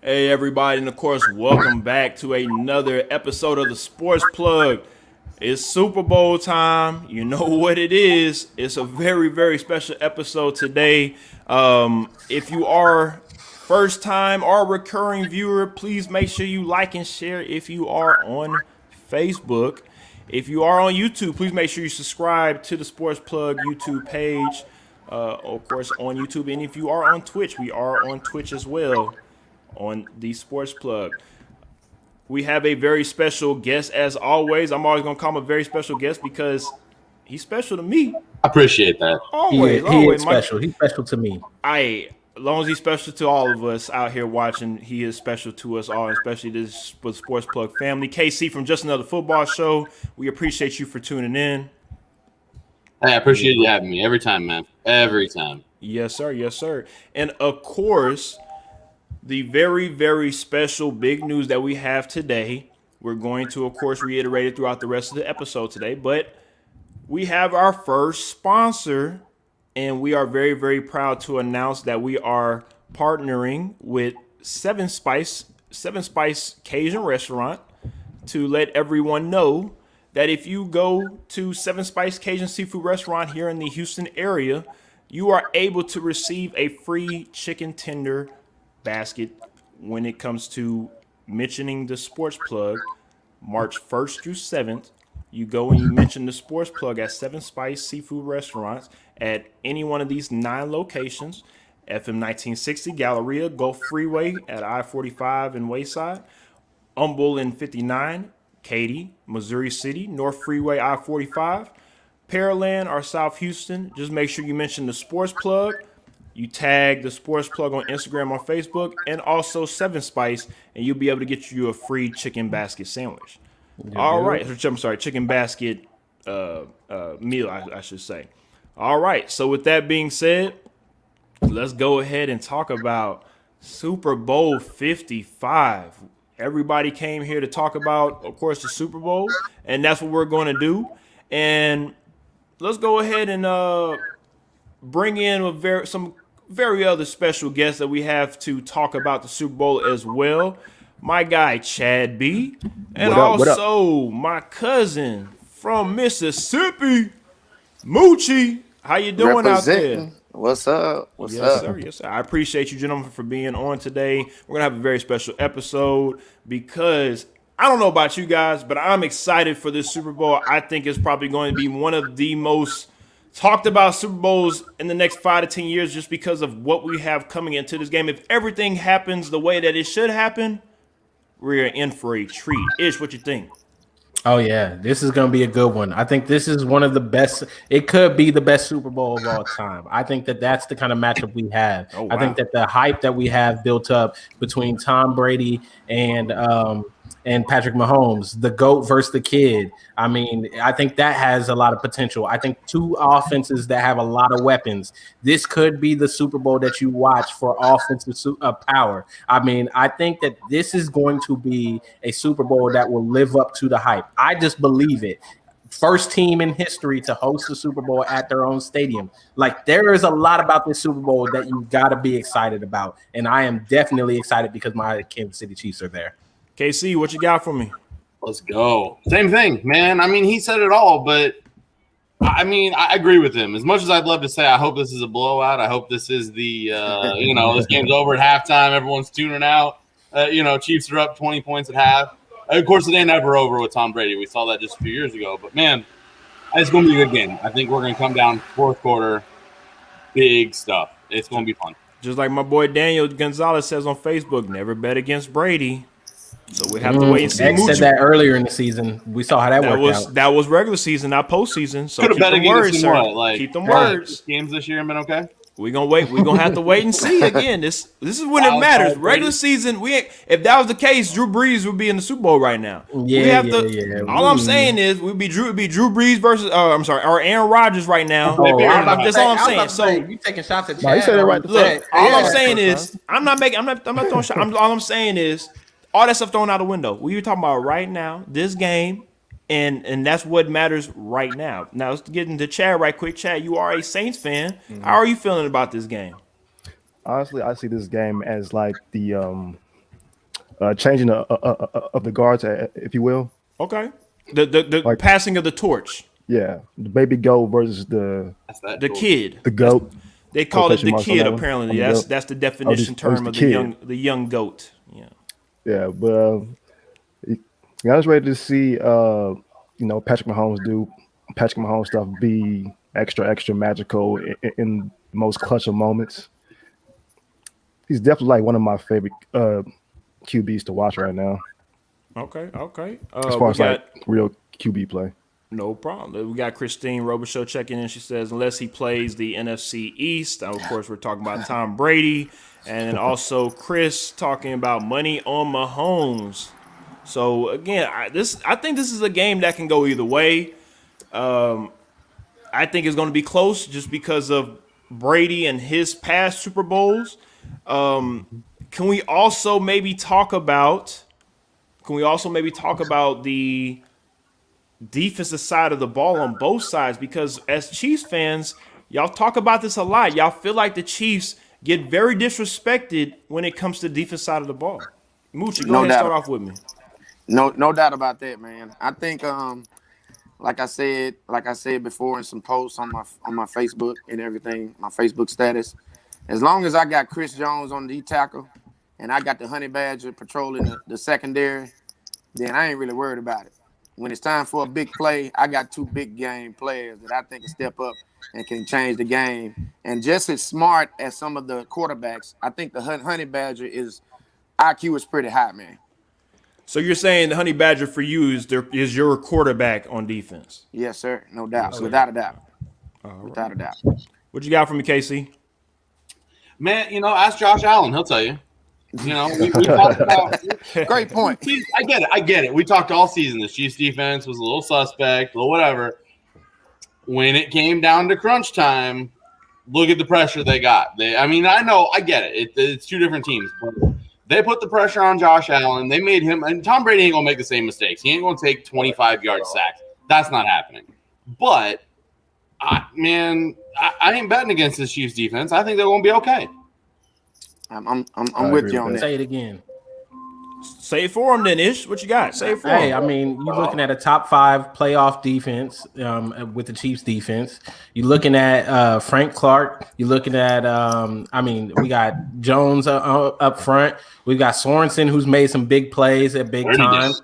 Hey everybody, and of course, welcome back to another episode of the Sports Plug. It's Super Bowl time. You know what it is. It's a very, very special episode today. If you are first time or recurring viewer, please make sure you like and share if you are on Facebook. If you are on YouTube, please make sure you subscribe to the Sports Plug YouTube page. Of course, on YouTube. And if you are on Twitch, we are on Twitch as well on the Sports Plug. We have a very special guest as always. I'm always gonna call him a very special guest because he's special to me. I appreciate that. Always, He always. is special. He's special to me. As long as he's special to all of us out here watching, he is special to us all, especially this Sports Plug family. KC from Just Another Football Show. We appreciate you for tuning in. Hey, I appreciate you having me every time, man. Every time. Yes, sir. Yes, sir. And of course, the very, very special big news that we have today, we're going to, of course, reiterate it throughout the rest of the episode today, but we have our first sponsor, and we are very, very proud to announce that we are partnering with Seven Spice Cajun Restaurant to let everyone know that if you go to Seven Spice Cajun Seafood Restaurant here in the Houston area, you are able to receive a free chicken tender basket when it comes to mentioning the Sports Plug March 1st through 7th. You go and you mention the Sports Plug at Seven Spice Seafood Restaurants at any one of these 9 locations: FM 1960 Galleria, Gulf Freeway at I-45 and Wayside, Humble in 59, Katy, Missouri City, North Freeway I-45, Pearland or South Houston. Just make sure you mention the Sports Plug. You tag the Sports Plug on Instagram, on Facebook, and also Seven Spice, and you'll be able to get you a free chicken basket sandwich. All right. I'm sorry, chicken basket meal, I should say. All right. So with that being said, let's go ahead and talk about Super Bowl 55. Everybody came here to talk about, of course, the Super Bowl, and that's what we're going to do. And let's go ahead and bring in some very other special guests that we have to talk about the Super Bowl as well. My guy Chad B, and also my cousin from Mississippi, Moochie. How you doing out there? What's up? What's Yes, up? sir. Yes, sir. I appreciate you, gentlemen, for being on today. We're gonna have a very special episode because I don't know about you guys, but I'm excited for this Super Bowl. I think it's probably going to be one of the most talked about Super Bowls in the next 5 to 10 years, just because of what we have coming into this game. If everything happens the way that it should happen, we're in for a treat. Ish, what you think? Oh yeah, this is going to be a good one. I think this is one of the best. It could be the best Super Bowl of all time. I think that that's the kind of matchup we have. Oh, wow. I think that the hype that we have built up between Tom Brady and Patrick Mahomes, the GOAT versus the kid. I mean, I think that has a lot of potential. I think 2 offenses that have a lot of weapons. This could be the Super Bowl that you watch for offensive power. I mean, I think that this is going to be a Super Bowl that will live up to the hype. I just believe it. First team in history to host the Super Bowl at their own stadium. Like, there is a lot about this Super Bowl that you got to be excited about. And I am definitely excited because my Kansas City Chiefs are there. KC, what you got for me? Let's go. Same thing, man. I mean, he said it all, but I mean, I agree with him. As much as I'd love to say, I hope this is a blowout. I hope this is the, this game's over at halftime. Everyone's tuning out. Chiefs are up 20 points at half. Of course, it ain't ever over with Tom Brady. We saw that just a few years ago. But, man, it's going to be a good game. I think we're going to come down fourth quarter, big stuff. It's going to be fun. Just like my boy Daniel Gonzalez says on Facebook, never bet against Brady. So we have to wait and see. X said that earlier in the season. We saw how that worked out. That was regular season, not postseason. So keep them words, sir. Keep them words. Games this year have been okay. We're gonna wait. We're gonna have to wait and see again. This is when it matters. Regular season, if that was the case, Drew Brees would be in the Super Bowl right now. Yeah. All I'm saying is it'd be Drew Brees versus or Aaron Rodgers right now. That's all I'm saying. So you taking shots at Chad. No, you said it right. Look, all I'm saying is I'm not throwing shots. All I'm saying is all that stuff thrown out the window. We're talking about right now, this game, and that's what matters right now. Now let's get into Chad right quick. Chad, you are a Saints fan. How are you feeling about this game? Honestly, I see this game as like the changing of the guards, if you will. Okay. The Like- passing of the torch. Yeah, the baby goat versus the The kid. goat. They call it Quotation the marks on kid. that one? Apparently, On the that's goat? that's the definition just term the of kid. the young goat. Yeah. Yeah, but I was ready to see Patrick Mahomes stuff be extra magical in most clutch of moments. He's definitely like one of my favorite QBs to watch right now, Okay. as far We as like got real QB play. no problem. We got Christine Robichaux checking in. She says, unless he plays the NFC East, of course, we're talking about Tom Brady, and then also Chris talking about money on Mahomes. So again, I think this is a game that can go either way. I think it's going to be close just because of Brady and his past Super Bowls. Can we also maybe talk about? The defensive side of the ball on both sides? Because as Chiefs fans, y'all talk about this a lot. Y'all feel like the Chiefs get very disrespected when it comes to the defense side of the ball. Moochie, go ahead and start off with me. No doubt about that, man. I think like I said before in some posts on my Facebook and everything, my Facebook status, as long as I got Chris Jones on the D tackle and I got the Honey Badger patrolling the secondary, then I ain't really worried about it. When it's time for a big play, I got two big game players that I think can step up and can change the game. And just as smart as some of the quarterbacks, I think the Honey Badger IQ is pretty high, man. So you're saying the Honey Badger for you is your quarterback on defense? Yes, sir. No doubt. Without a doubt. Without a doubt. What you got from me, Casey? Man, ask Josh Allen. He'll tell you. We talked about. Great point. I get it. We talked all season. The Chiefs defense was a little suspect, a little whatever. When it came down to crunch time, look at the pressure they got. I get it. It's two different teams. But they put the pressure on Josh Allen. They made him, and Tom Brady ain't gonna make the same mistakes. He ain't gonna take 25-yard sacks. That's not happening. But I ain't betting against this Chiefs defense. I think they're gonna be okay. I'm with you on that. Say it again. Say it for him then, Ish. What you got? Say it for Hey, him. I mean, you're looking at a top 5 playoff defense with the Chiefs defense. You're looking at Frank Clark. You're looking at, we got Jones up front. We've got Sorensen, who's made some big plays at big times.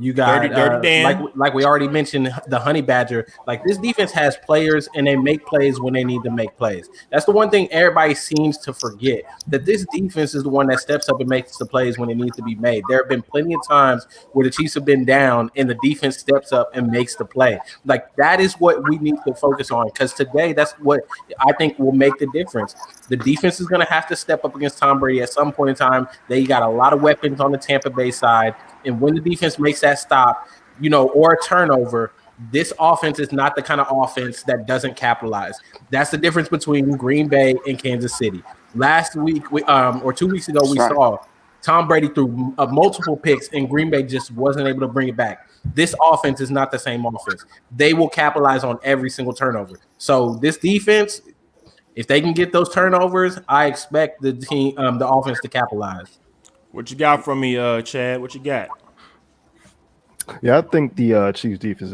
You got Dirty Dan. like we already mentioned, the Honey Badger. Like, this defense has players and they make plays when they need to make plays. That's the one thing everybody seems to forget, that this defense is the one that steps up and makes the plays when it needs to be made. There have been plenty of times where the Chiefs have been down and the defense steps up and makes the play. Like, that is what we need to focus on, because today that's what I think will make the difference. The defense is going to have to step up against Tom Brady at some point in time. They got a lot of weapons on the Tampa Bay side. And when the defense makes that stop, or a turnover, this offense is not the kind of offense that doesn't capitalize. That's the difference between Green Bay and Kansas City. Last week, or 2 weeks ago, we saw Tom Brady threw multiple picks, and Green Bay just wasn't able to bring it back. This offense is not the same offense. They will capitalize on every single turnover. So this defense, if they can get those turnovers, I expect the offense to capitalize. What you got from me, Chad? What you got? Yeah, I think the Chiefs defense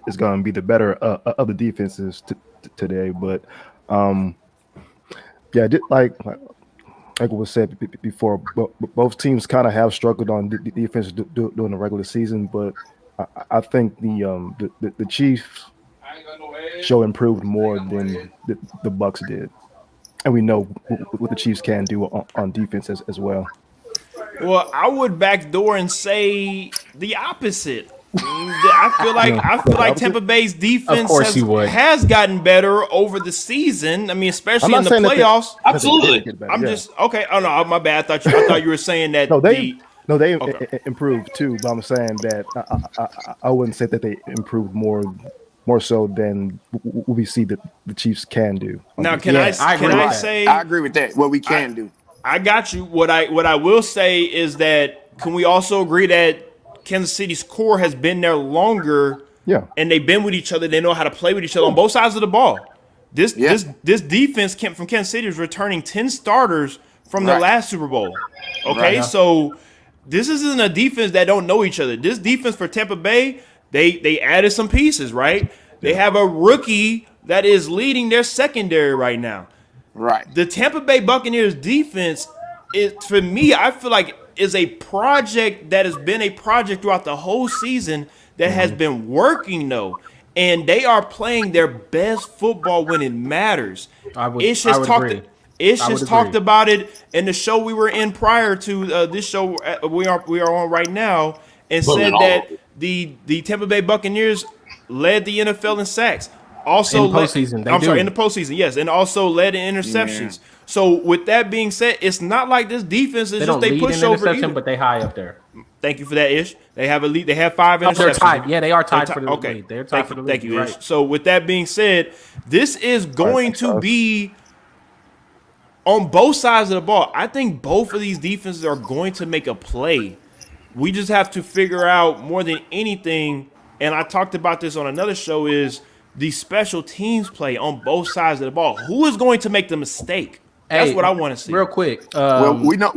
is going to be the better of the defenses today. But like was said before, both teams kind of have struggled on the defense during the regular season. But I think the Chiefs show improved more than the Bucks did, and we know what the Chiefs can do on defense as well. Well, I would backdoor and say the opposite. I feel like Tampa Bay's defense has gotten better over the season. I mean, especially in the playoffs. Absolutely. I'm just okay. Oh no, my bad. I thought you were saying that. They improved too. But I'm saying that I wouldn't say that they improved more so than we see that the Chiefs can do. Now, I agree with that. What we can do. I got you. What I will say is that can we also agree that Kansas City's core has been there longer, and they've been with each other. They know how to play with each other on both sides of the ball. This defense from Kansas City is returning 10 starters from the last Super Bowl. Okay, so this isn't a defense that don't know each other. This defense for Tampa Bay, they added some pieces, right? They have a rookie that is leading their secondary right now. Right. The Tampa Bay Buccaneers defense, for me, I feel like is a project that has been a project throughout the whole season that has been working though. And they are playing their best football when it matters. I would agree. Ish I would just talked agree. about it in the show we were in prior to this show we are on right now, and Putting said it all that over. the Tampa Bay Buccaneers led the NFL in sacks. Also, In postseason, they I'm sorry, do. in the postseason, yes, and also led in interceptions. Yeah. So with that being said, it's not like this defense is They just don't they lead in push over interception, either. but they high up there. Thank you for that, Ish. They have They have 5 Oh, interceptions. they're tied. Yeah, they are tied They're for the okay. lead. They're tied for the lead. Thank you, You're Ish. right. So with that being said, this is going thanks, to guys. be on both sides of the ball. I think both of these defenses are going to make a play. We just have to figure out more than anything, and I talked about this on another show, is the special teams play on both sides of the ball. Who is going to make the mistake? That's Hey, what I want to see. Real quick. Well, we know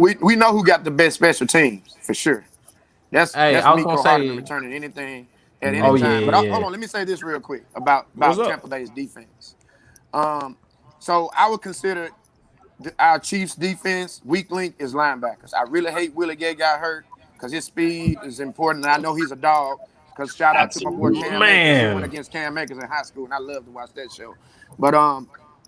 who got the best special teams for sure. That's Hey, that's I was Miko gonna Hardman say- returning anything at any Oh, time. yeah, But yeah. hold on, let me say this real quick about What's up? Tampa Bay's defense. So I would consider our Chiefs defense weak link is linebackers. I really hate Willie Gay got hurt because his speed is important, and I know he's a dog. Because shout out to my boy Cam Akers. Man. He went against Cam Akers in high school, and I love to watch that show. But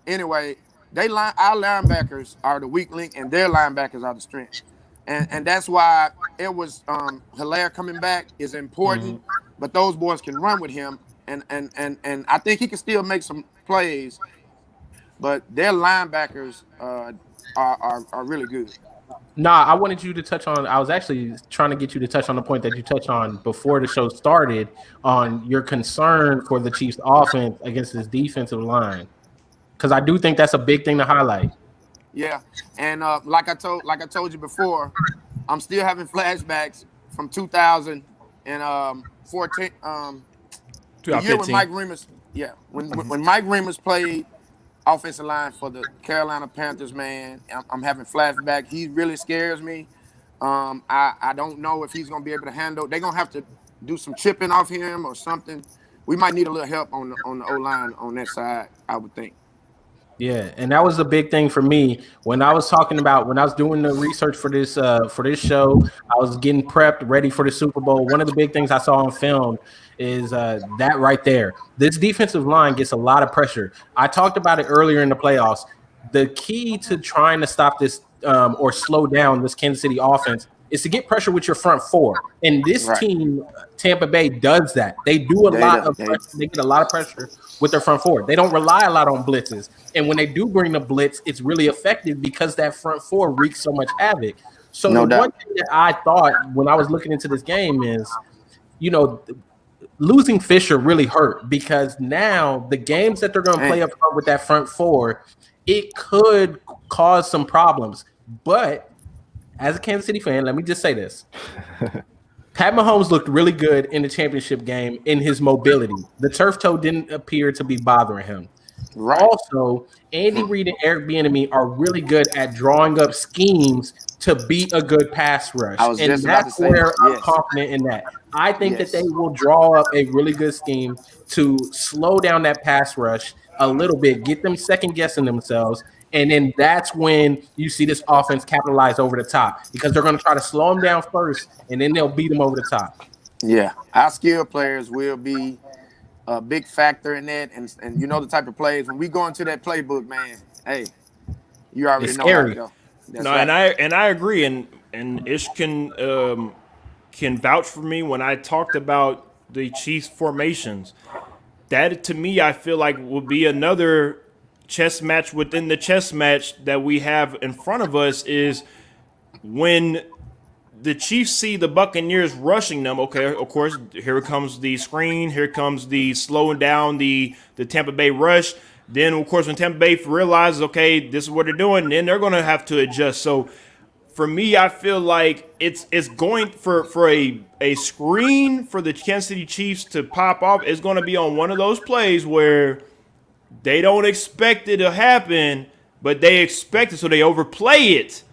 anyway, our linebackers are the weak link, and their linebackers are the strength. And that's why it was Hilaire coming back is important, but those boys can run with him, and I think he can still make some plays, but their linebackers are really good. Nah, I wanted you to touch on. I was actually trying to get you to touch on the point that you touched on before the show started on your concern for the Chiefs' offense against this defensive line, because I do think that's a big thing to highlight. Yeah, and like I told you before, I'm still having flashbacks from 2014. The year when 2015. Mike Remus, when Mike Remus played offensive line for the Carolina Panthers, man, I'm having flashback. He really scares me. I don't know if he's gonna be able to handle. They're gonna have to do some chipping off him or something. We might need a little help on the O line on that side, I would think. Yeah, and that was a big thing for me when I was doing the research for this show. I was getting prepped, ready for the Super Bowl. One of the big things I saw on film is that right there. This defensive line gets a lot of pressure. I talked about it earlier in the playoffs. The key to trying to stop this or slow down this Kansas City offense is to get pressure with your front four. And this Right. team, Tampa Bay, does that. They do a lot of pressure. They get a lot of pressure with their front four. They don't rely a lot on blitzes. And when they do bring the blitz, it's really effective because that front four wreaks so much havoc. So No the doubt. one thing that I thought when I was looking into this game is, losing Fisher really hurt because now the games that they're going to play up front with that front four, it could cause some problems. But as a Kansas City fan, let me just say this. Pat Mahomes looked really good in the championship game in his mobility. The turf toe didn't appear to be bothering him. Right. Also, Andy Reid and Eric Bieniemy are really good at drawing up schemes to beat a good pass rush. I was And just about to that's say where that. I'm Yes. confident in that. I think Yes. that they will draw up a really good scheme to slow down that pass rush a little bit, get them second guessing themselves. And then that's when you see this offense capitalize over the top because they're going to try to slow them down first, and then they'll beat them over the top. Yeah, our skill players will be a big factor in that, and you know the type of plays when we go into that playbook, man. Hey, you already It's know how scary. to go. That's No, right. and I agree, and Ish can vouch for me when I talked about the Chiefs formations. That to me, I feel like will be another chess match within the chess match that we have in front of us is when the Chiefs see the Buccaneers rushing them. Okay, of course, here comes the screen. Here comes the slowing down the Tampa Bay rush. Then, of course, when Tampa Bay realizes, okay, this is what they're doing, then they're going to have to adjust. So, for me, I feel like it's going for a screen for the Kansas City Chiefs to pop off. It's going to be on one of those plays where they don't expect it to happen, but they expect it, so they overplay it.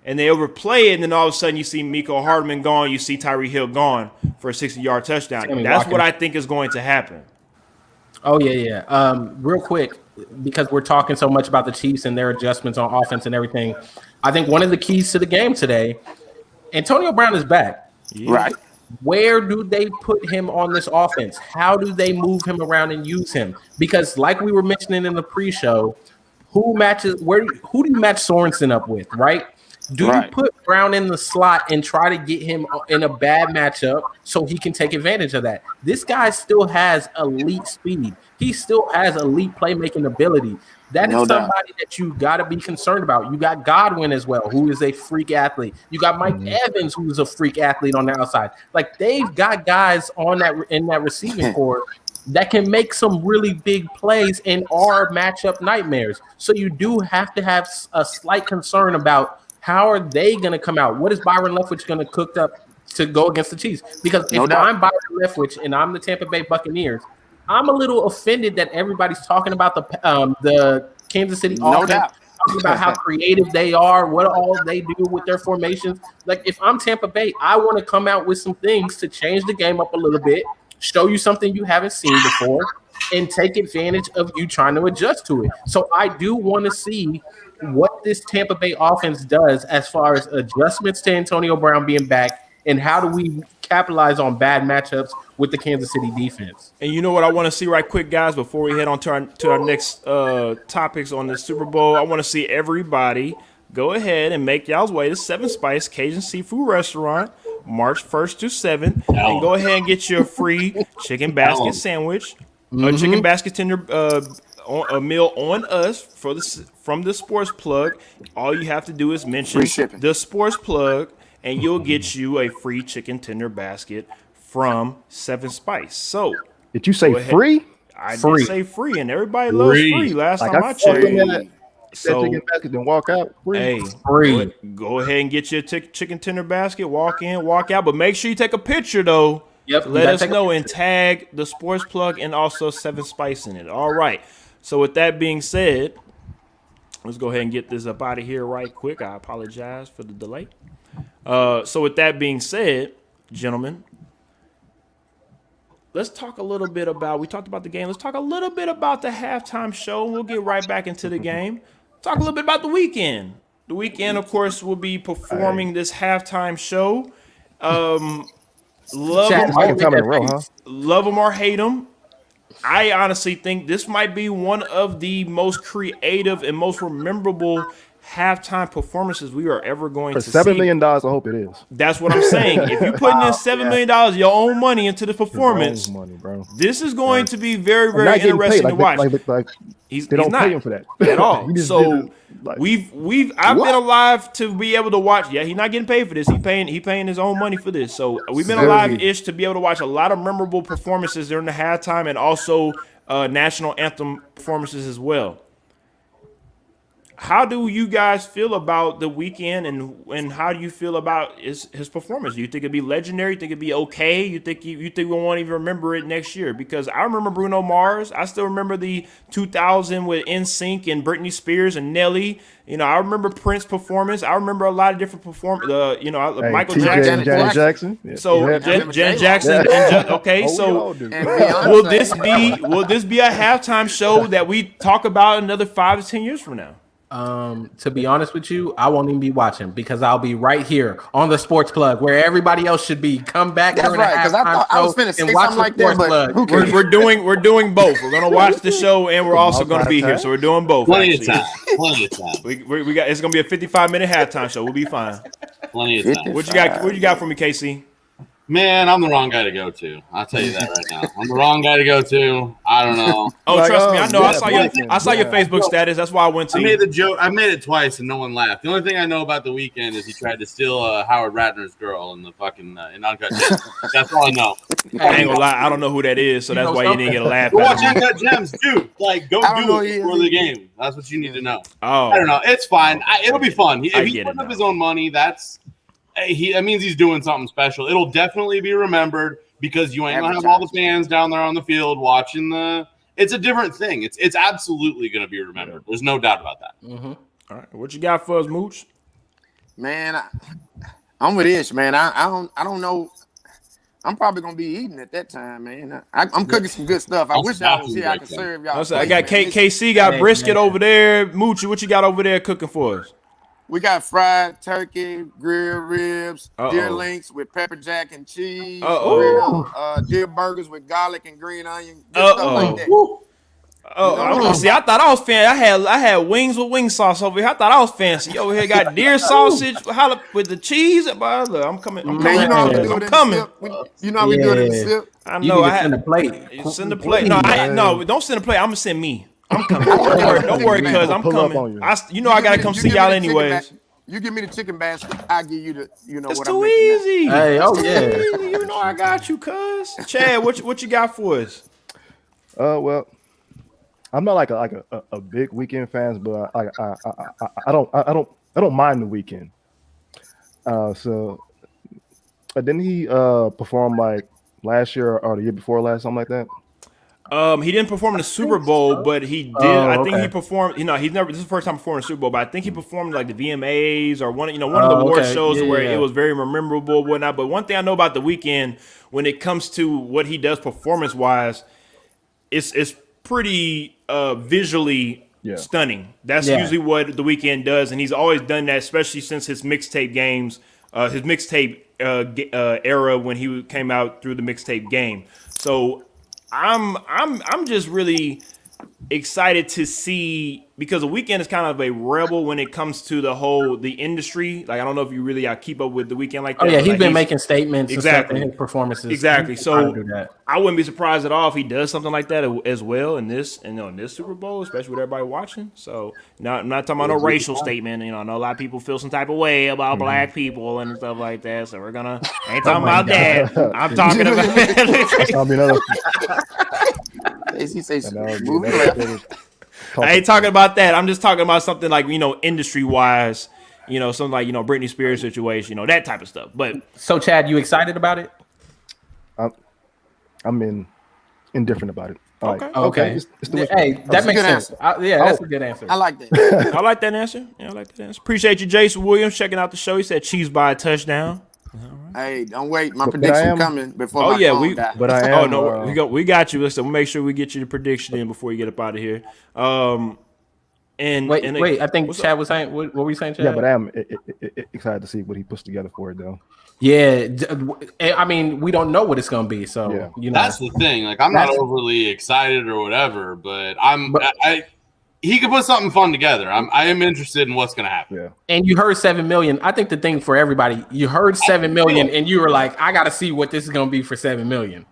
and they overplay it, and then all of a sudden you see Miko Hardman gone, you see Tyreek Hill gone for a 60-yard touchdown. That's what I think is going to happen. Oh, yeah. Real quick, because we're talking so much about the Chiefs and their adjustments on offense and everything, I think one of the keys to the game today, Antonio Brown is back. Yeah. Right. Where do they put him on this offense? How do they move him around and use him? Because like we were mentioning in the pre-show, who do you match Sorensen up with, right? Do you put Brown in the slot and try to get him in a bad matchup so he can take advantage of that? This guy still has elite speed. He still has elite playmaking ability. That is somebody that you got to be concerned about. You got Godwin as well, who is a freak athlete. You got Mike Evans, who is a freak athlete on the outside. Like, they've got guys on that in that receiving corps that can make some really big plays and are matchup nightmares. So you do have to have a slight concern about how are they going to come out? What is Byron Leftwich going to cook up to go against the Chiefs? Because if I'm Byron Leftwich and I'm the Tampa Bay Buccaneers, I'm a little offended that everybody's talking about the Kansas City offense, talking about how creative they are, what all they do with their formations. Like, if I'm Tampa Bay, I want to come out with some things to change the game up a little bit, show you something you haven't seen before, and take advantage of you trying to adjust to it. So I do want to see what this Tampa Bay offense does as far as adjustments to Antonio Brown being back, and how do we capitalize on bad matchups with the Kansas City defense. And you know what I want to see right quick, guys, before we head on to our next topics on the Super Bowl? I want to see everybody go ahead and make y'all's way to Seven Spice Cajun Seafood Restaurant, March 1st to 7th, and go ahead and get your free chicken basket sandwich, a chicken basket tender a meal on us from the Sports Plug. All you have to do is mention the Sports Plug, and you'll get you a free chicken tender basket from Seven Spice. So, did you say free? I did say free, and everybody loves free. Last time I checked. So, chicken basket and walk out. Hey, free. Go ahead and get your chicken tender basket. Walk in, walk out, but make sure you take a picture though. Yep. Let us know and tag the Sports Plug and also Seven Spice in it. All right. So with that being said, let's go ahead and get this up out of here right quick. I apologize for the delay. So with that being said, gentlemen, let's talk a little bit about, we talked about the game. Let's talk a little bit about the halftime show. We'll get right back into the game. Talk a little bit about the weekend. The weekend, of course, will be performing this halftime show. Love them or hate them. I honestly think this might be one of the most creative and most memorable halftime performances we are ever going to see. For $7 million, I hope it is. That's what I'm saying. If you're putting in $7 million, your own money into the performance, money, bro. This is going to be very, very interesting to watch. They don't pay him for that at all. So I've been alive to be able to watch. Yeah, he's not getting paid for this. He paying his own money for this. So we've been alive-ish to be able to watch a lot of memorable performances during the halftime and also national anthem performances as well. How do you guys feel about the weekend, and how do you feel about his performance? Do you think it'd be legendary? You think it'd be okay? You think we won't even remember it next year? Because I remember Bruno Mars. I still remember the 2000 with NSYNC and Britney Spears and Nelly. You know, I remember Prince performance. I remember a lot of different Michael Jackson. Janet Jackson. Yeah. So Janet Jackson. Okay, so will this be a halftime show that we talk about another 5 to 10 years from now? To be honest with you, I won't even be watching because I'll be right here on the Sports Plug where everybody else should be. Come back. That's right, because I was finna say something like that, but we're doing both. We're gonna watch the show and we're also gonna be here, so we're doing both. Plenty of time. We got. It's gonna be a 55-minute halftime show. We'll be fine. Plenty of time. What you got for me, KC? Man, I'm the wrong guy to go to. I'll tell you that right now. I'm the wrong guy to go to. I don't know. Trust me, I know. I saw your Facebook status. That's why I went to I made the joke. I made it twice and no one laughed. The only thing I know about the weekend is he tried to steal Howard Ratner's girl in the fucking in Uncut Gems. That's all I know. I ain't gonna lie. I don't know who that is, so that's why you didn't get a laugh. Go watch Uncut Gems, dude. Like, go do it before the game. That's what you need to know. I don't know. It's fine. It'll be fun. If he puts up his own money, that means he's doing something special. It'll definitely be remembered because you ain't gonna have all the fans down there on the field watching it's a different thing. It's absolutely gonna be remembered. There's no doubt about that. Mm-hmm. All right, what you got for us, Mooch? Man, I'm with Ish, man. I don't know. I'm probably gonna be eating at that time, man. I'm cooking some good stuff. I wish I was here. I could serve y'all. I got KC got brisket over there. Moochie, what you got over there cooking for us? We got fried turkey, grilled ribs, deer links with pepper jack and cheese, deer burgers with garlic and green onion, good stuff like that. See, I thought I was fancy. I had wings with wing sauce over here. I thought I was fancy. You over here got deer sausage with the cheese. I'm coming. Man, you know how we do it in the sip. You know how we do it in the sip. I know. I send a plate. Send the plate. No, don't send a plate. I'm gonna send me. I'm coming. Don't worry, cuz I'm coming. I gotta come see y'all anyways. You give me the chicken basket, I'll give you the, it's what too I'm easy. Hey, You know I got you, cuz. Chad, what you got for us? Well, I'm not like a big weekend fan, but I don't mind the weekend. So didn't he perform like last year or the year before last, something like that? He didn't perform in the Super Bowl, but he did. I think he performed. He's never. This is the first time performing in the Super Bowl, but I think he performed like the VMAs or one of the award shows where it was very memorable, whatnot. But one thing I know about the weekend, when it comes to what he does performance wise, it's pretty visually stunning. That's usually what the weekend does, and he's always done that, especially since his mixtape games, his mixtape era when he came out through the mixtape game. So I'm just really excited to see, because the weekend is kind of a rebel when it comes to the industry. Like, I don't know if you really keep up with the weekend like that. Oh yeah, he's been making statements exactly in his performances. Exactly. So I wouldn't be surprised at all if he does something like that as well in this Super Bowl, especially with everybody watching. So I'm not talking about no racial statement. I know a lot of people feel some type of way about black people and stuff like that. So we're gonna ain't talking about that. I'm talking about AC says moving left. I ain't talking about that. I'm just talking about something like, industry wise, something like, Britney Spears situation, that type of stuff. But so Chad, you excited about it? I'm indifferent about it. Okay. Hey, that makes sense. That's a good answer. I like that. I like that answer. Yeah, I like that answer. Appreciate you, Jason Williams, checking out the show. He said Chiefs by a touchdown. Hey, don't wait. My prediction coming before my phone dies. But I am. We got you. Listen, we'll make sure we get you the prediction in before you get up out of here. Wait. I think Chad was saying. What were you saying, Chad? Yeah, but I am excited to see what he puts together for it, though. Yeah, I mean, we don't know what it's gonna be, so that's the thing. Like, I'm not overly excited or whatever, but he could put something fun together. I am interested in what's going to happen. Yeah. And you heard 7 million. I think the thing for everybody, you heard 7 million, and you were like, I got to see what this is going to be for 7 million.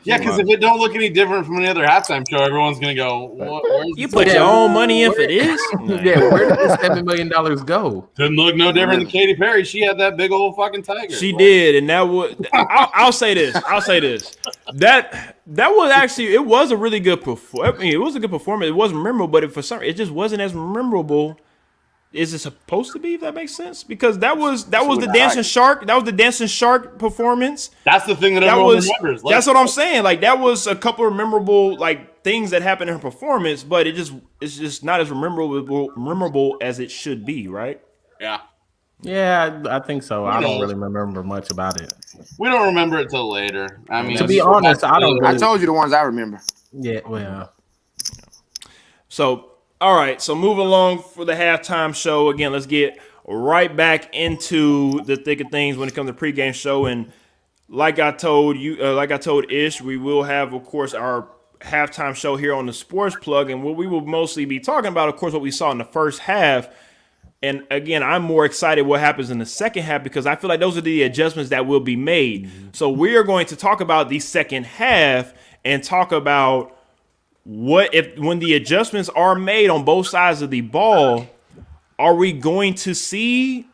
Yeah, because if it don't look any different from any other halftime show, everyone's going to go, you put your own money in for this? Yeah, where did the $7 million go? Didn't look no different than Katy Perry. She had that big old fucking tiger. She did, and that was. I'll say this. That was actually, it was a really good performance. I mean, it was a good performance. It wasn't memorable, but it just wasn't as memorable. Is it supposed to be? If that makes sense, because that was the dancing shark. That was the dancing shark performance. That's the thing that everyone remembers. That's what I'm saying. Like, that was a couple of memorable things that happened in her performance, but it's just not as memorable as it should be, right? Yeah. Yeah, I think so. I don't really remember much about it. We don't remember it till later. I mean, to be honest, I don't. I told you the ones I remember. Yeah, well. So, all right. So, move along for the halftime show. Again, let's get right back into the thick of things when it comes to pregame show. And like I told Ish, we will have, of course, our halftime show here on the Sports Plug, and what we will mostly be talking about, of course, what we saw in the first half. And again, I'm more excited what happens in the second half, because I feel like those are the adjustments that will be made. Mm-hmm. So we are going to talk about the second half and talk about when the adjustments are made on both sides of the ball, are we going to see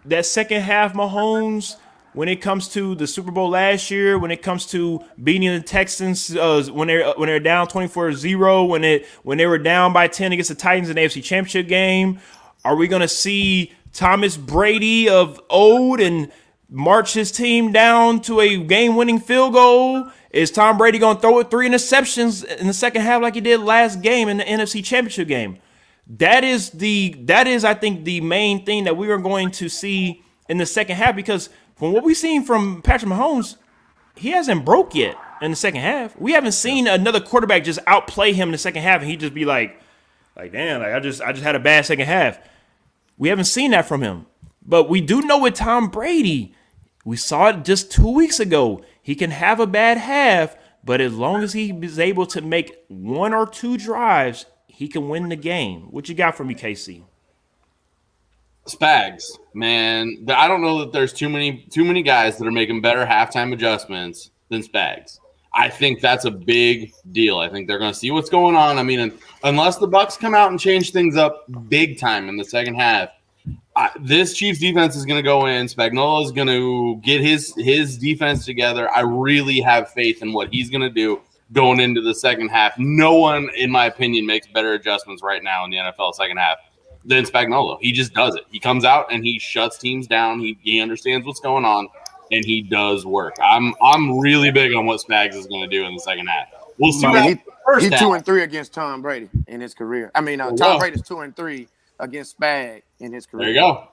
that second half Mahomes when it comes to the Super Bowl last year, when it comes to beating the Texans when they're down 24-0, when they were down by 10 against the Titans in the AFC Championship game? Are we going to see Thomas Brady of old and march his team down to a game-winning field goal? Is Tom Brady going to throw it 3 interceptions in the second half like he did last game in the NFC Championship game? That is I think the main thing that we are going to see in the second half, because from what we've seen from Patrick Mahomes, he hasn't broke yet in the second half. We haven't seen another quarterback just outplay him in the second half and he just be like damn, like I just had a bad second half. We haven't seen that from him. But we do know with Tom Brady, we saw it just 2 weeks ago. He can have a bad half, but as long as he is able to make 1 or 2 drives, he can win the game. What you got for me, KC? Spags, man. I don't know that there's too many guys that are making better halftime adjustments than Spags. I think that's a big deal. I think they're going to see what's going on. I mean, unless the Bucs come out and change things up big time in the second half, this Chiefs defense is going to go in. Spagnuolo is going to get his defense together. I really have faith in what he's going to do going into the second half. No one, in my opinion, makes better adjustments right now in the NFL second half than Spagnuolo. He just does it. He comes out and he shuts teams down. He understands what's going on, and he does work. I'm really big on what Spags is going to do in the second half. We'll see. He's 2-3 against Tom Brady in his career. I mean, Tom Brady's 2-3 against Spag in his career. There you go.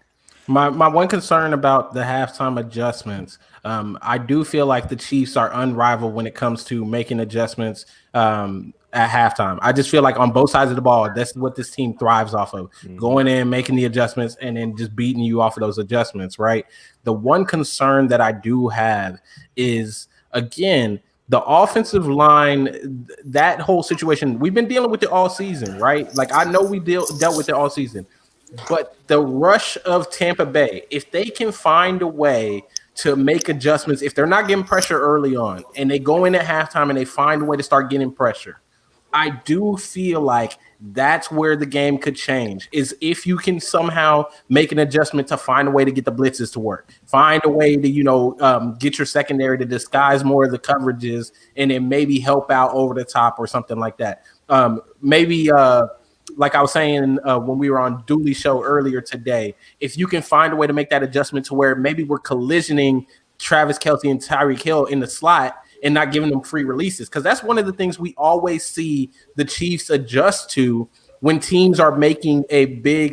My one concern about the halftime adjustments, I do feel like the Chiefs are unrivaled when it comes to making adjustments at halftime. I just feel like on both sides of the ball, that's what this team thrives off of. Going in, making the adjustments, and then just beating you off of those adjustments, right? The one concern that I do have is, again, the offensive line, that whole situation, we've been dealing with it all season, right? Like, I know we dealt with it all season. But the rush of Tampa Bay, if they can find a way to make adjustments, if they're not getting pressure early on and they go in at halftime and they find a way to start getting pressure, I do feel like that's where the game could change, is if you can somehow make an adjustment to find a way to get the blitzes to work, find a way to, get your secondary to disguise more of the coverages and then maybe help out over the top or something like that. Like I was saying when we were on Dooley's show earlier today, if you can find a way to make that adjustment to where maybe we're collisioning Travis Kelce and Tyreek Hill in the slot and not giving them free releases, because that's one of the things we always see the Chiefs adjust to when teams are making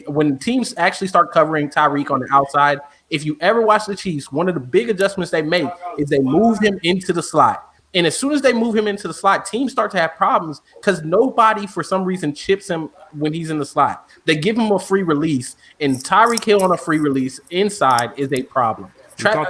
when teams actually start covering Tyreek on the outside. If you ever watch the Chiefs, one of the big adjustments they make is they move him into the slot. And as soon as they move him into the slot, teams start to have problems because nobody, for some reason, chips him when he's in the slot. They give him a free release, and Tyreek Hill on a free release inside is a problem. Travis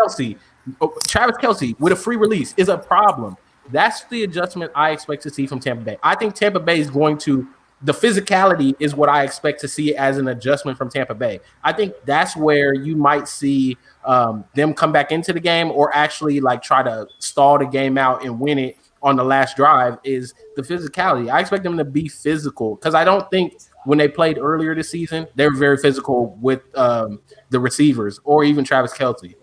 Kelce with a free release is a problem. That's the adjustment I expect to see from Tampa Bay. I think Tampa Bay is going to – the physicality is what I expect to see as an adjustment from Tampa Bay. I think that's where you might see them come back into the game or actually like try to stall the game out and win it on the last drive, is the physicality. I expect them to be physical because I don't think when they played earlier this season, they were very physical with the receivers or even Travis Kelce.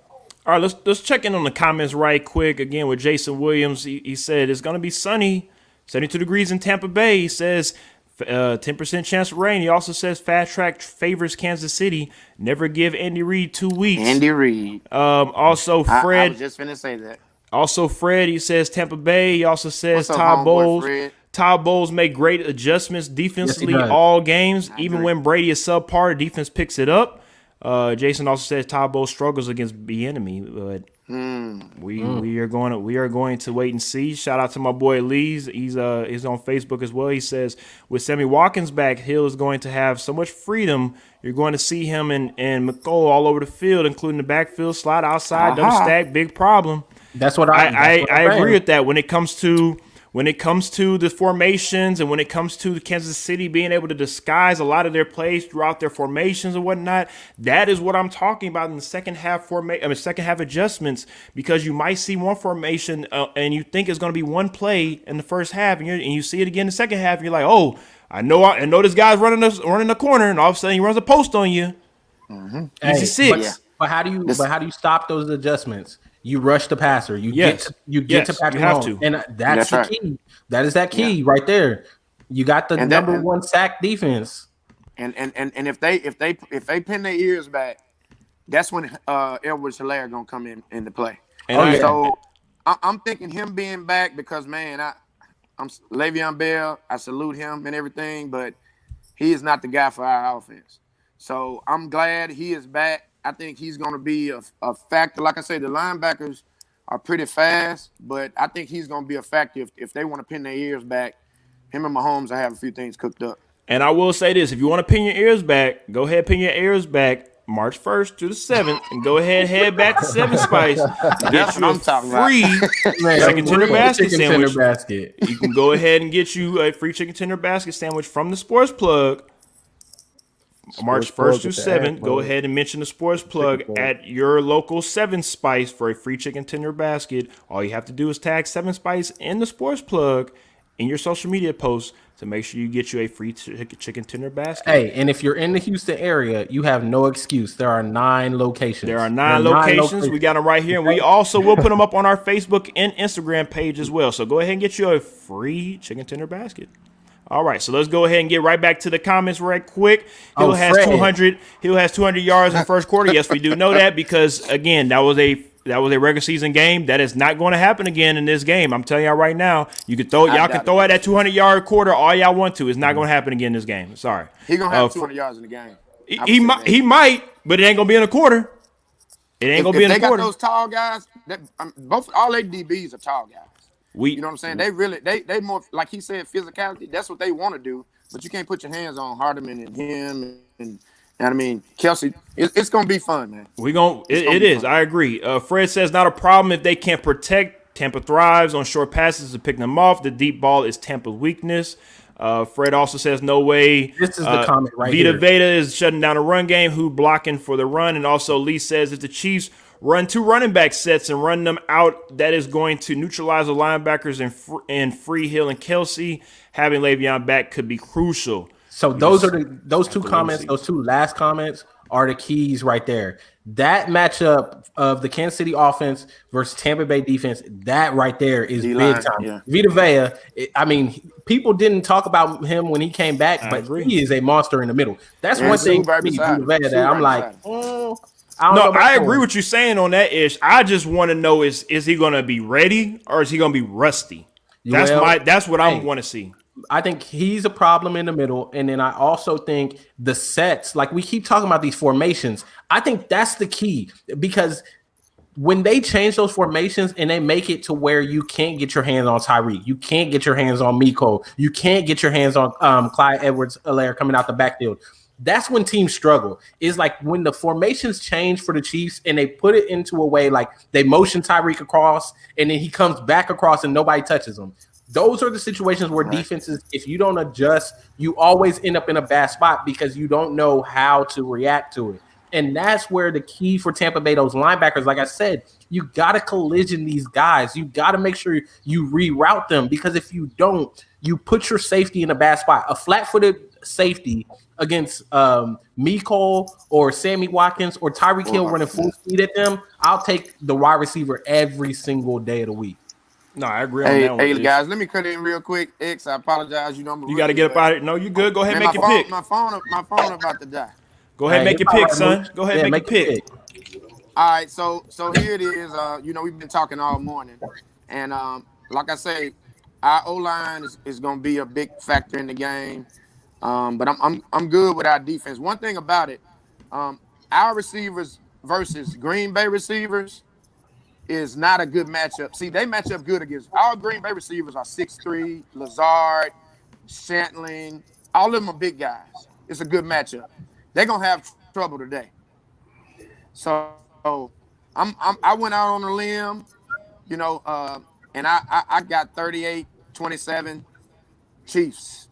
All right, let's check in on the comments right quick. Again, with Jason Williams, he said it's going to be sunny, 72 degrees in Tampa Bay. He says 10% chance of rain. He also says Fast Track favors Kansas City. Never give Andy Reid 2 weeks. Andy Reid. Also, Fred. I was just finna say that. Also, Fred, he says Tampa Bay. He also says Todd Bowles. Todd Bowles make great adjustments defensively all games. Even when Brady is subpar, defense picks it up. Jason also says Todd Bowles struggles against the enemy, but we are going to wait and see. Shout out to my boy Lee's. He's on Facebook as well. He says with Sammy Watkins back, Hill is going to have so much freedom. You're going to see him and McCole all over the field, including the backfield, slide outside, double stack, big problem. That's what I agree with that. When it comes to the formations and when it comes to Kansas City being able to disguise a lot of their plays throughout their formations and whatnot, that is what I'm talking about in the second half adjustments, because you might see one formation and you think it's going to be one play in the first half and you see it again in the second half and you're like, oh, I know this guy's running the corner, and all of a sudden he runs a post on you. Easy six. But how do you stop those adjustments? You rush the passer. You get to Patrick Mahomes, and that's the key. That is that key right there. You got the number one sack defense. And if they pin their ears back, that's when Edwards-Helaire gonna come into play. I'm thinking him being back because, man, I'm Le'Veon Bell. I salute him and everything, but he is not the guy for our offense. So I'm glad he is back. I think he's going to be a factor. Like I said, the linebackers are pretty fast, but I think he's going to be a factor if they want to pin their ears back. Him and Mahomes, I have a few things cooked up. And I will say this: if you want to pin your ears back, go ahead, pin your ears back March 1st to the 7th, and go ahead, head back to Seven Spice and get you a free chicken tender basket sandwich. You can go ahead and get you a free chicken tender basket sandwich from the Sports Plug. March 1st through 7th, go ahead and mention the Sports Plug at your local Seven Spice for a free chicken tender basket. All you have to do is tag Seven Spice in the Sports Plug in your social media posts to make sure you get you a free chicken tender basket. Hey, and if you're in the Houston area, you have no excuse. There are 9 locations. There are 9 locations. We got them right here. And we also will put them up on our Facebook and Instagram page as well. So go ahead and get you a free chicken tender basket. All right, so let's go ahead and get right back to the comments right quick. Hill has 200 yards in the first quarter. Yes, we do know that because again, that was a regular season game. That is not going to happen again in this game. I'm telling y'all right now. Y'all can throw out that 200-yard quarter all y'all want to. It's not going to happen again in this game. Sorry. He gonna have 200 yards in the game. He might, but it ain't gonna be in a quarter. It ain't gonna be in a quarter. They got those tall guys. All their DBs are tall guys. You know what I'm saying? They more, like he said, physicality. That's what they want to do. But you can't put your hands on Hardeman and him and I mean Kelsey. It's gonna be fun, man. It is. I agree. Fred says not a problem if they can't protect. Tampa thrives on short passes to pick them off. The deep ball is Tampa's weakness. Fred also says no way. This is the comment right here. Vita Veda is shutting down a run game. Who blocking for the run? And also Lee says if the Chiefs run 2 running back sets and run them out, that is going to neutralize the linebackers and free Hill and Kelsey. Having Le'Veon back could be crucial. So those two comments, those 2 last comments are the keys right there. That matchup of the Kansas City offense versus Tampa Bay defense, that right there is big time. Yeah. Vita Vea, I mean, people didn't talk about him when he came back, but he is a monster in the middle. That's one thing Vita Vea that I'm like, I agree with you saying on that, Ish. I just want to know is he going to be ready or is he going to be rusty? That's what I want to see. I think he's a problem in the middle. And then I also think the sets, like we keep talking about these formations, I think that's the key because when they change those formations and they make it to where you can't get your hands on Tyreek, you can't get your hands on Miko, you can't get your hands on Clyde Edwards-Helaire coming out the backfield. That's when teams struggle. Is like when the formations change for the Chiefs and they put it into a way like they motion Tyreek across and then he comes back across and nobody touches him. Those are the situations where defenses, if you don't adjust, you always end up in a bad spot because you don't know how to react to it. And that's where the key for Tampa Bay, those linebackers, like I said, you got to collision these guys. You got to make sure you reroute them because if you don't, you put your safety in a bad spot. A flat-footed safety against Miko or Sammy Watkins or Tyreek Hill running full speed at them, I'll take the wide receiver every single day of the week. No, I agree on that one. Hey, guys, let me cut in real quick. X, I apologize. You got to get up out of it. No, you good. Go ahead and make your pick. My phone about to die. Go ahead and make your pick, son. Go ahead and make your pick. All right, so here it is. We've been talking all morning. And like I say, our O-line is going to be a big factor in the game. But I'm good with our defense. One thing about it, our receivers versus Green Bay receivers is not a good matchup. See, they match up good against our Green Bay receivers are 6'3", Lazard, Shantling, all of them are big guys. It's a good matchup. They're gonna have trouble today. So I went out on a limb, and I got 38-27 Chiefs.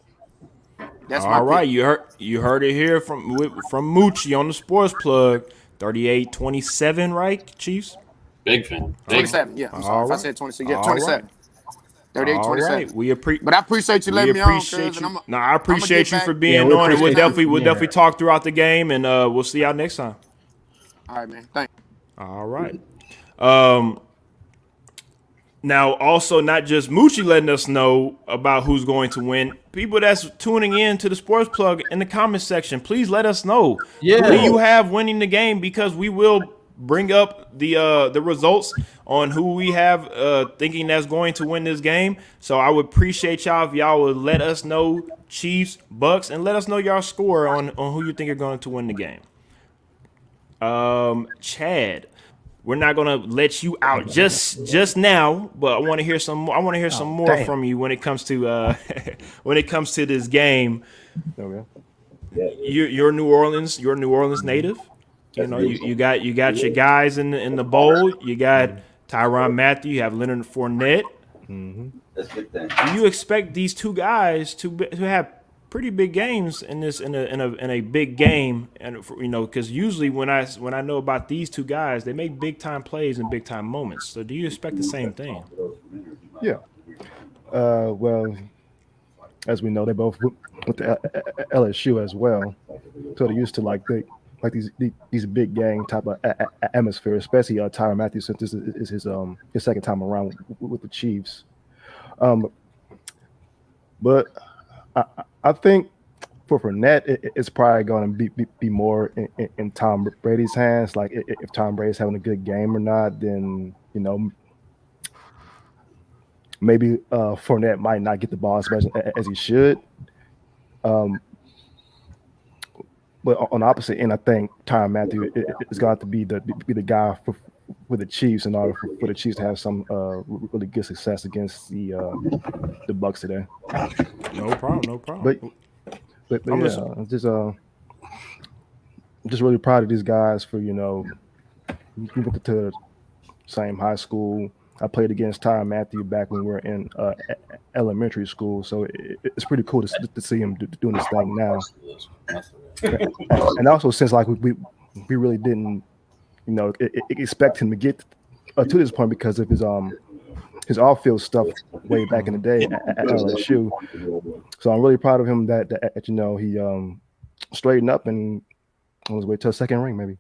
That's all right. You heard it here from Moochie on the Sports Plug. 38-27, right, Chiefs? Big fan. 27, yeah. I'm sorry if I said 26. Yeah, 27. 38-27. Right. But I appreciate you letting me on, cuz. I appreciate you for being on, and we'll definitely talk throughout the game, and we'll see y'all next time. All right, man. Thanks. All right. Now, also, not just Moochie letting us know about who's going to win. People that's tuning in to the Sports Plug in the comments section, please let us know. Yeah. Who do you have winning the game? Because we will bring up the results on who we have thinking that's going to win this game. So I would appreciate y'all if y'all would let us know Chiefs, Bucks, and let us know y'all score on who you think are going to win the game. Chad, we're not gonna let you out just now, but I want to hear some. I want to hear some more damn. from you when it comes to when it comes to this game. Okay. You're New Orleans. You're a New Orleans native. You know, you got your guys in the bowl. You got Tyrann Mathieu. You have Leonard Fournette. That's a good thing. Do you expect these two guys to have pretty big games in a big game? And because usually when I know about these two guys, they make big time plays and big time moments. So do you expect the same thing? Yeah. Well, as we know, they both went to LSU as well, so they're used to like these big game type of atmosphere, especially Tyrann Mathieu, since this is his second time around with the Chiefs. But I think for Fournette, it's probably going to be more in Tom Brady's hands. Like if Tom Brady's having a good game or not, then maybe Fournette might not get the ball as much as he should. But on the opposite end, I think Tyrann Mathieu is going to be the guy for the Chiefs in order for the Chiefs to have some really good success against the Bucks today. No problem. But yeah, I'm just really proud of these guys for we went to the same high school. I played against Tyrann Mathieu back when we were in elementary school, so it's pretty cool to see him doing this thing now. And also, since like we really didn't expect him to get to this point because of his off-field stuff way back in the day at LSU. So I'm really proud of him that he straightened up and on his way to a second ring, maybe.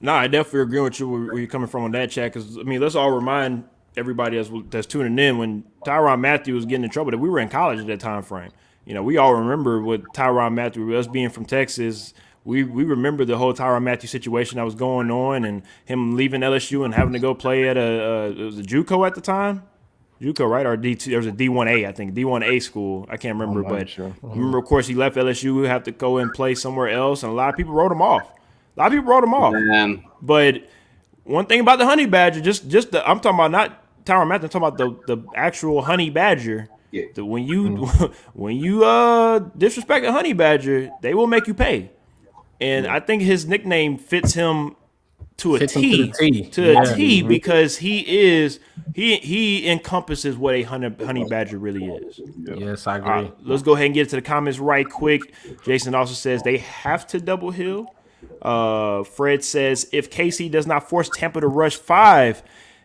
No, I definitely agree with you where you're coming from on that, chat. Because let's all remind everybody that's tuning in when Tyrann Mathieu was getting in trouble that we were in college at that time frame. We all remember with Tyrann Mathieu, us being from Texas. We remember the whole Tyrann Mathieu situation that was going on and him leaving LSU and having to go play at it was a JUCO at the time. JUCO, right? Or D2, there was a D1A, I think, D1A school. I can't remember, but sure. Remember, of course, he left LSU, have to go and play somewhere else, and a lot of people wrote him off. Man. But one thing about the honey badger, I'm talking about not Tyrann Mathieu, I'm talking about the actual honey badger. Yeah. When you disrespect a honey badger, they will make you pay. And I think his nickname fits him to a T, because he encompasses what a honey badger really is. Yes, I agree. Let's go ahead and get to the comments right quick. Jason also says they have to double hill. Fred says if KC does not force Tampa to rush 5,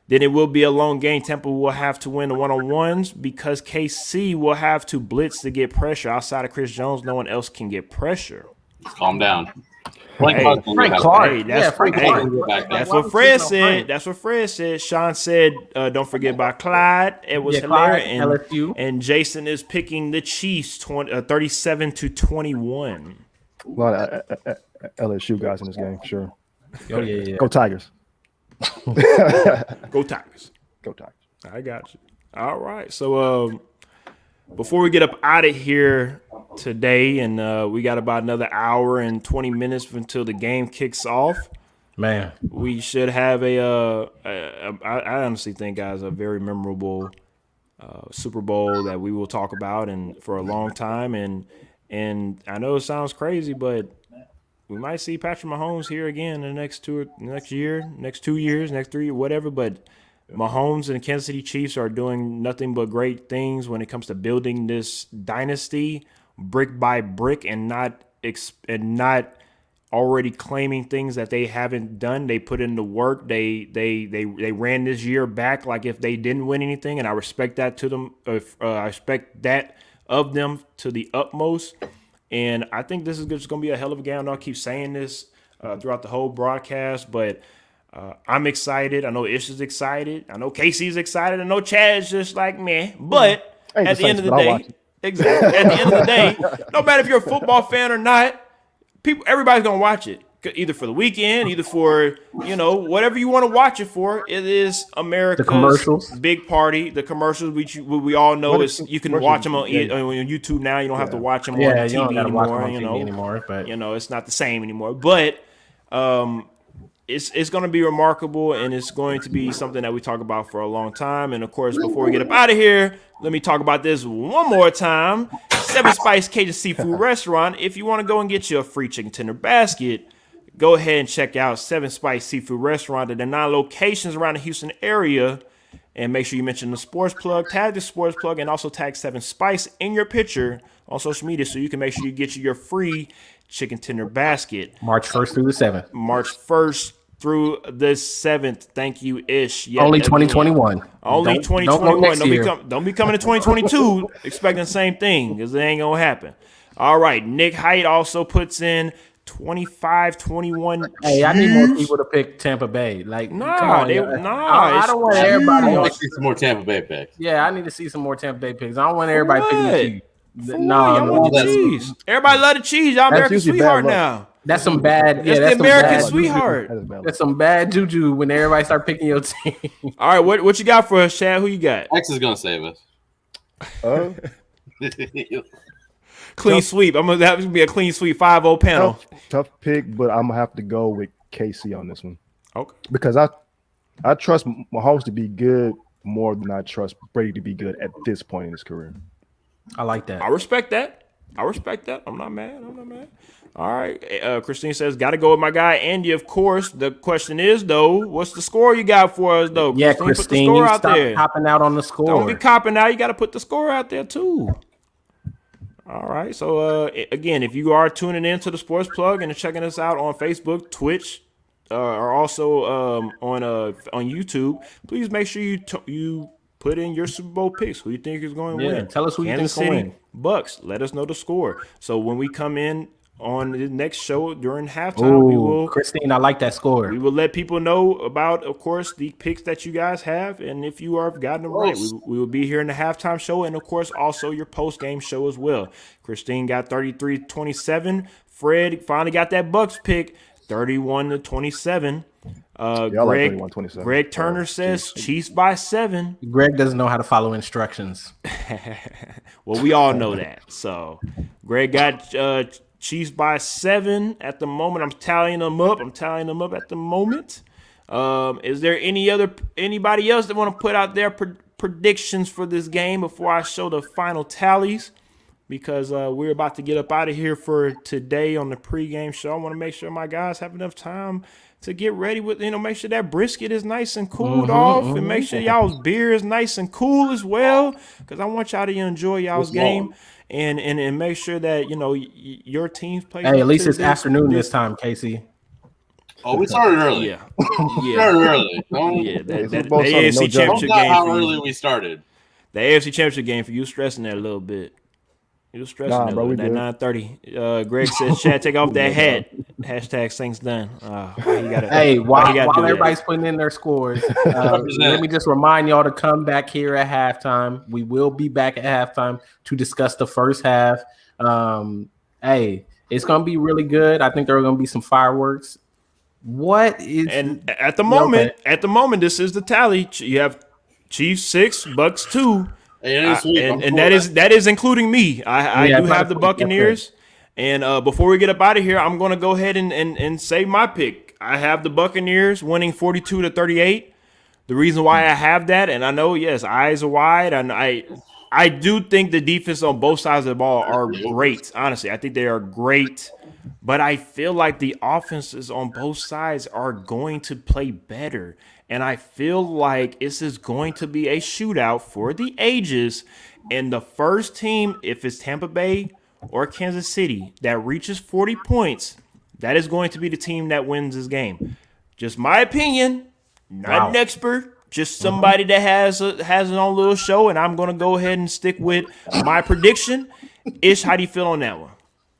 then it will be a long game. Tampa will have to win the one-on-ones because KC will have to blitz to get pressure. Outside of Chris Jones, no one else can get pressure. Calm down. Frank Clark. Frank Clark. That's what Fred said. Sean said, don't forget about Clyde. It was hilarious. And Jason is picking the Chiefs 37-21. A lot of LSU guys in this game, sure. Oh, yeah. Go Tigers. Go Tigers. Go Tigers. I got you. All right. So before we get up out of here today, and we got about another hour and 20 minutes until the game kicks off. Man, we should have I honestly think, guys, a very memorable Super Bowl that we will talk about and for a long time. And I know it sounds crazy, but we might see Patrick Mahomes here again in the next 2 years, next 3, whatever. But Mahomes and the Kansas City Chiefs are doing nothing but great things when it comes to building this dynasty brick by brick and not already claiming things that they haven't done. They put in the work. They ran this year back like if they didn't win anything, and I respect that to them. I respect that of them to the utmost. And I think this is just going to be a hell of a game. I'll keep saying this throughout the whole broadcast, but I'm excited. I know Ish is excited. I know Casey's excited. I know Chad's just like me. But at the end of the day, exactly. At the end of the day, no matter if you're a football fan or not, everybody's gonna watch it either for the weekend, either for, whatever you want to watch it for. It is America's commercials. big party. The commercials, which we all know What is is you can commercials? watch them on Yeah. YouTube now. You don't have to watch them Yeah, on you don't TV gotta watch them anymore. on TV anymore, but It's not the same anymore. But it's going to be remarkable, and it's going to be something that we talk about for a long time. And of course, before we get up out of here, let me talk about this one more time. Seven Spice Cajun Seafood Restaurant. If you want to go and get your free chicken tender basket, go ahead and check out Seven Spice Seafood Restaurant at the 9 locations around the Houston area. And make sure you mention the sports plug, tag the sports plug, and also tag 7 Spice in your picture on social media so you can make sure you get your free chicken tender basket. March 1st through the 7th. March 1st through the 7th. Thank you, Ish. Only 2021. Only Don't 2021. next year. Don't be coming to 2022 expecting the same thing, because it ain't going to happen. All right. Nick Height also puts in 25-21. Hey, I need more people to pick Tampa Bay. Like, come on, I don't want everybody. I want to see some more Tampa Bay picks. Yeah, I need to see some more Tampa Bay picks. I don't want everybody picking the Chiefs. Y'all want the cheese. Everybody love the cheese. Y'all American usually sweetheart bad luck. now. That's some bad. That's the some American bad sweetheart. That's some bad juju when everybody start picking your team. All right, what you got for us, Chad? Who you got? X is gonna save us. Clean sweep. That was gonna be a clean sweep 5-0 panel. Tough pick, but I'm gonna have to go with KC on this one. Okay. Because I trust Mahomes to be good more than I trust Brady to be good at this point in his career. I like that. I respect that. I'm not mad. All right. Christine says, got to go with my guy, Andy, of course. The question is, though, what's the score you got for us, though? Yeah, put the Christine, score you out stop there. copping out on the score. Don't be copping out. You got to put the score out there, too. All right. So, again, if you are tuning in to the Sports Plug and checking us out on Facebook, Twitch, or also on YouTube, please make sure you put in your Super Bowl picks. Who you think is going to win? Tell us who you think Kansas is going to City, win. Bucks. Let us know the score. So when we come in on the next show during halftime, Christine, I like that score. we will let people know about, of course, the picks that you guys have, and if you have gotten them right, we will be here in the halftime show, and of course also your post game show as well. Christine got 33-27. Fred finally got that Bucks pick, 31-27. Like Greg 31-27. Greg Turner says Chiefs by 7. Greg doesn't know how to follow instructions. Well, we all know that. So Greg got Chiefs by 7 at the moment. I'm tallying them up at the moment. Is there anybody else that want to put out their predictions for this game before I show the final tallies? Because we're about to get up out of here for today on the pregame show. I want to make sure my guys have enough time to get ready with, make sure that brisket is nice and cooled off, and make sure y'all's beer is nice and cool as well, because I want y'all to enjoy y'all's game and make sure that, your teams play. Hey, at least it's afternoon this time, Casey. Oh, we started early. Yeah. We started early. The both AFC no Championship Don't doubt game how for early you. we started. The AFC Championship game for you, stressing that a little bit. You stressing that a bro, little we bit. good. 9:30. Greg says, Chad, take off that hat. Hashtag Saints done. Hey, while everybody's putting in their scores, let me just remind y'all to come back here at halftime. We will be back at halftime to discuss the first half. Hey, it's going to be really good. I think there are going to be some fireworks. And at the moment, this is the tally. You have Chiefs 6, Bucks 2. And that is including me. I do have the Buccaneers. And before we get up out of here, I'm going to go ahead and say my pick. I have the Buccaneers winning 42-38. The reason why I have that, and I know, yes, eyes are wide, and I do think the defense on both sides of the ball are great. Honestly, I think they are great. But I feel like the offenses on both sides are going to play better. And I feel like this is going to be a shootout for the ages. And the first team, if it's Tampa Bay or Kansas City, that reaches 40 points, that is going to be the team that wins this game. Just my opinion, not an expert, just somebody that has his own little show. And I'm going to go ahead and stick with my prediction. Ish, how do you feel on that one?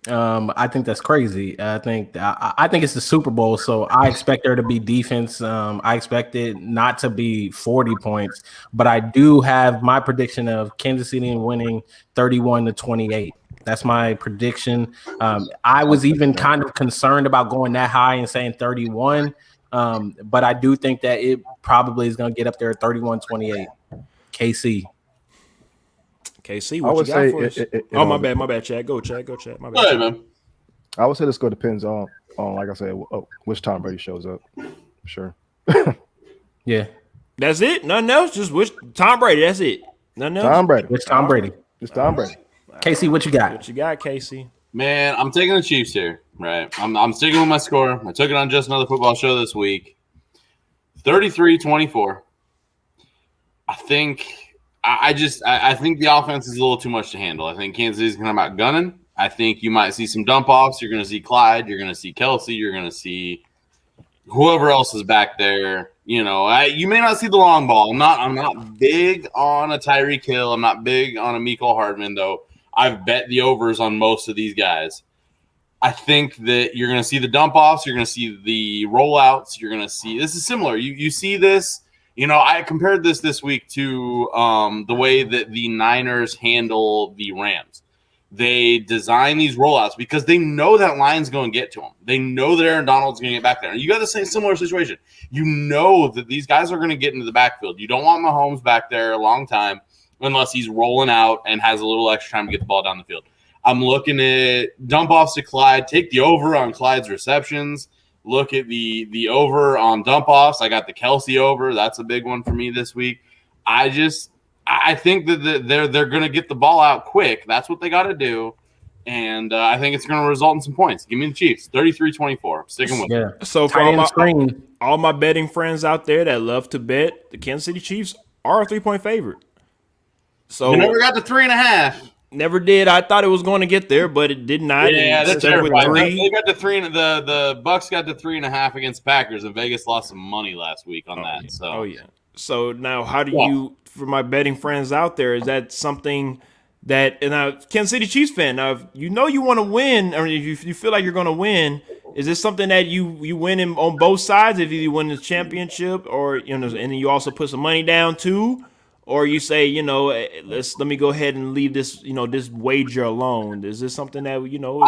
I think that's crazy. I think it's the Super Bowl, so I expect there to be defense. I expect it not to be 40 points, but I do have my prediction of Kansas City winning 31-28. That's my prediction. I was even kind of concerned about going that high and saying 31, but I do think that it probably is going to get up there at 31-28. KC. KC, I what you would got say for us? it My bad, Chad. Go, Chad. My Go bad. ahead, man. I would say this go depends on like I said, which Tom Brady shows up. Sure. Yeah. That's it? Nothing else? Just which Tom Brady, that's it. Nothing else? Tom Brady. It's Tom Brady. It's Tom Brady. KC, what you got? What you got, Casey? Man, I'm taking the Chiefs here. Right. I'm sticking with my score. I took it on Just Another Football Show this week. 33-24. I think the offense is a little too much to handle. I think Kansas City's going to come out gunning. I think you might see some dump offs. You're going to see Clyde. You're going to see Kelsey. You're going to see whoever else is back there. You know, you may not see the long ball. I'm not big on a Tyreek Hill. I'm not big on a Mecole Hardman, though. I've bet the overs on most of these guys. I think that you're going to see the dump offs. You're going to see the rollouts. You're going to see – this is similar. You see this – you know, I compared this week to the way that the Niners handle the Rams. They design these rollouts because they know that line's going to get to them. They know that Aaron Donald's going to get back there. And you got the same similar situation. You know that these guys are going to get into the backfield. You don't want Mahomes back there a long time unless he's rolling out and has a little extra time to get the ball down the field. I'm looking at dump offs to Clyde. Take the over on Clyde's receptions. Look at the over on dump offs. I got the Kelsey over. That's a big one for me this week. I think that they're going to get the ball out quick. That's what they got to do. And I think it's going to result in some points. Give me the Chiefs, 33-24. I'm sticking with it. So for all my betting friends out there that love to bet, the Kansas City Chiefs are a 3-point favorite. So you never got to 3.5. Never did. I thought it was going to get there, but it did not. Yeah, that's terrifying. With 3. They got to 3. The Bucks got to 3.5 against Packers, and Vegas lost some money last week on that. Yeah. So So now, how do you, for my betting friends out there, is that something that, and now Kansas City Chiefs fan, now if you know you want to win, or if you feel like you're going to win, is this something that you win on both sides? If you win the championship, or and then you also put some money down too? Or you say, let me go ahead and leave this, this wager alone. Is this something that you want to go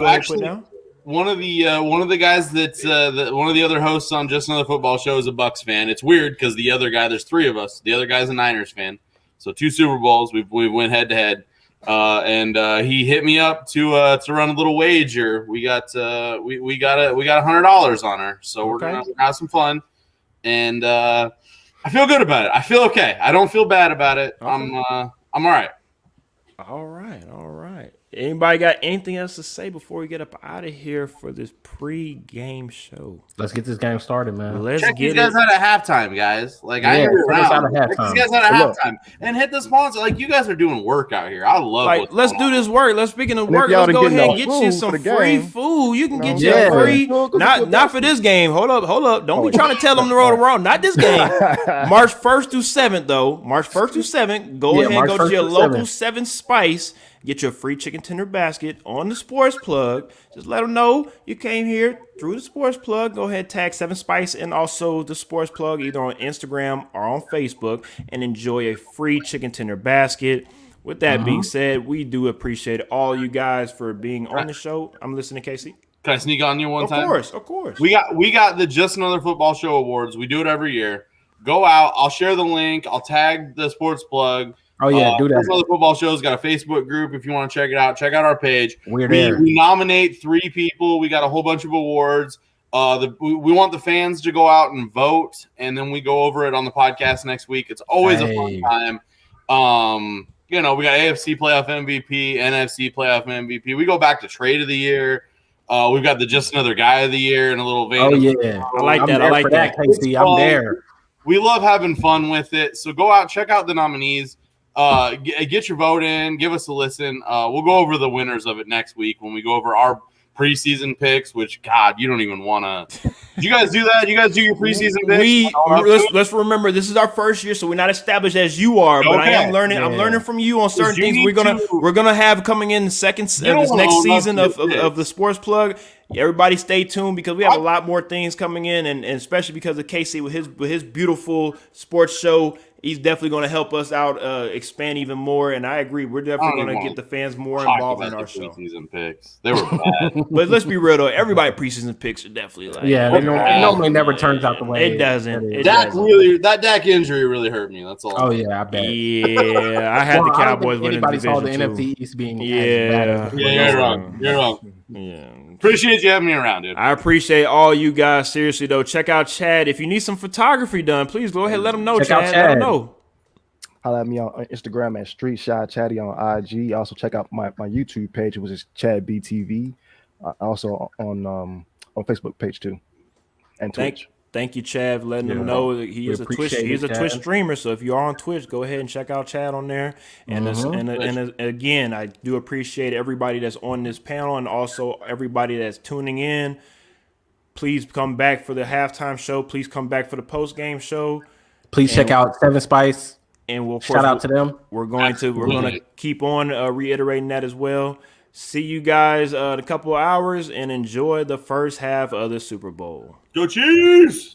ahead and put down? One of the guys that's one of the other hosts on Just Another Football Show is a Bucks fan. It's weird because the other guy, there's 3 of us. The other guy's a Niners fan. So 2 Super Bowls, we went head to head, and he hit me up to run a little wager. We got $100 on her, so we're gonna have some fun, and I feel good about it. I feel okay. I don't feel bad about it. Okay. I'm all right. All right. Anybody got anything else to say before we get up out of here for this pre-game show? Let's get this game started, man. Check these guys out at halftime, guys. Like I ain't around. Check these guys out at halftime and hit the sponsor. Like you guys are doing work out here. I love. Let's do this work. Speaking of work, let's go ahead and get you some free food. You can get you free. Not for this game. Hold up. Don't be trying to tell them to roll around. Not this game. March 1st through 7th though. March 1st through 7th. Go ahead and go to your local 7 Spice. Get your free chicken tender basket on the Sports Plug. Just let them know you came here through the Sports Plug. Go ahead, tag 7 Spice and also the Sports Plug either on Instagram or on Facebook and enjoy a free chicken tender basket. With that being said, we do appreciate all you guys for being on the show. I'm listening, Casey. Can I sneak on you one time? Of course. We got the Just Another Football Show Awards. We do it every year. Go out. I'll share the link. I'll tag the Sports Plug. Oh, yeah, do that. Just Another Football Show's got a Facebook group if you want to check it out. Check out our page. We're there. We nominate 3 people. We got a whole bunch of awards. We want the fans to go out and vote, and then we go over it on the podcast next week. It's always a fun time. We got AFC Playoff MVP, NFC Playoff MVP. We go back to Trade of the Year. We've got the Just Another Guy of the Year in a little vein. Oh, yeah. I like that. Casey. I'm there. We love having fun with it. So go out, check out the nominees. Get your vote in. Give us a listen. We'll go over the winners of it next week when we go over our preseason picks, which, God, you don't even want to Did you guys do that? You guys do your preseason picks? Let's remember this is our first year, so we're not established as you are. But I am learning. Yeah. I'm learning from you on certain You things. need We're gonna have coming in the this next season of the Sports Plug. Everybody stay tuned because we have a lot more things coming in, and especially because of Casey with his beautiful sports show. He's definitely going to help us out, expand even more. And I agree, we're definitely going to get the fans more involved in our show. Preseason picks, they were bad. But let's be real though, everybody preseason picks are definitely like it normally never turns out the way it doesn't. That Dak injury really hurt me. That's all. Oh yeah, I bet. Yeah, I had the Cowboys winning the division saw the too. NFC East being You're wrong. You're wrong. Yeah. Appreciate you having me around, dude. I appreciate all you guys. Seriously though, check out Chad. If you need some photography done, please go ahead. Let him know, Chad. Let him know. Holla at me on Instagram at Street Shy Chatty on IG. Also check out my YouTube page, which is Chad BTV. Also on Facebook page too, and Twitch. Thank you, Chad, for letting them know that he is a Twitch. He's a Twitch streamer. So if you are on Twitch, go ahead and check out Chad on there. And again, I do appreciate everybody that's on this panel and also everybody that's tuning in. Please come back for the halftime show. Please come back for the post game show. Please check out Seven Spice. And we'll shout out to them. We're going to keep on reiterating that as well. See you guys in a couple of hours and enjoy the first half of the Super Bowl. Go Chiefs!